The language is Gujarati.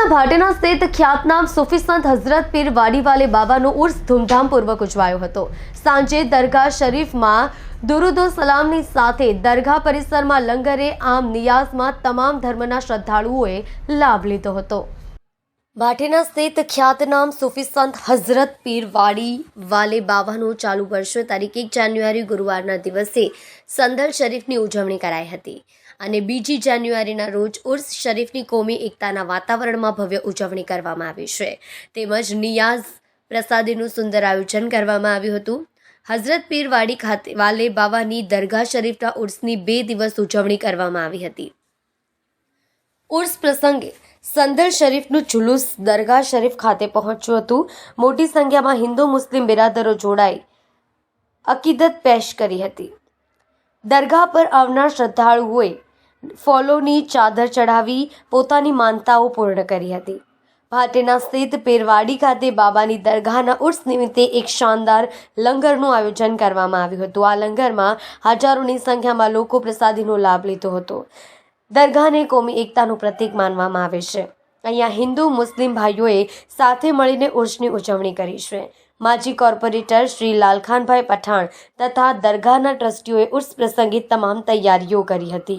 ભાટેના સ્થિત ખ્યાતનામ સૂફી સંત હઝરત પીર વાડી વાલે બાબાનો ઉર્સ ધૂમધામપૂર્વક ઉજવાયો હતો। સાંજે દરગાહ શરીફમાં દુરૂદો સલામની સાથે દરગાહ પરિસરમાં લંગરે આમ નિયાઝમાં તમામ ધર્મના શ્રદ્ધાળુઓએ લાભ લીધો હતો। ભાટેના સ્થિત ખ્યાતનામ સૂફી સંત હઝરત પીર વાડી વાલે બાબાનો ચાલુ વર્ષે તારીખ 1 જાન્યુઆરી ગુરુવારના દિવસે સંદલ શરીફની ઉજવણી કરાઈ હતી અને 2 જાન્યુઆરીના રોજ ઉર્સ શરીફની કોમી એકતાના વાતાવરણમાં ભવ્ય ઉજવણી કરવામાં આવી છે। તેમજ નિયાઝ પ્રસાદીનું સુંદર આયોજન કરવામાં આવ્યું હતું। હઝરત પીર વાડી ખાતે વાલે બાબાની દરગાહ શરીફના ઉર્સની 2 દિવસ ઉજવણી કરવામાં આવી હતી। ઉર્સ પ્રસંગે સંદલ શરીફનું જુલુસ દરગાહ શરીફ ખાતે પહોંચ્યું હતું। મોટી સંખ્યામાં હિન્દુ મુસ્લિમ બિરાદરો જોડાઈ અકીદત પેશ કરી હતી। દરગાહ પર આવનાર શ્રદ્ધાળુઓએ ફૂલોની ચાદર ચઢાવી પોતાની માનતાઓ પૂર્ણ કરી હતી। ભાટેના સ્થિત પીરવાડી ખાતે બાબાની દરગાહના ઉર્સ નિમિત્તે એક શાનદાર લંગરનું આયોજન કરવામાં આવ્યું હતું। આ લંગરમાં હજારોની સંખ્યામાં લોકો પ્રસાદીનો લાભ લીધો હતો। દરગાહને કોમી એકતાનું પ્રતીક માનવામાં આવે છે। અહીંયા હિન્દુ મુસ્લિમ ભાઈઓએ સાથે મળીને ઉર્સની ઉજવણી કરી છે। માજી કોર્પોરેટર શ્રી લાલખાનભાઈ પઠાણ તથા દરગાહના ટ્રસ્ટીઓએ ઉર્સ પ્રસંગે તમામ તૈયારીઓ કરી હતી।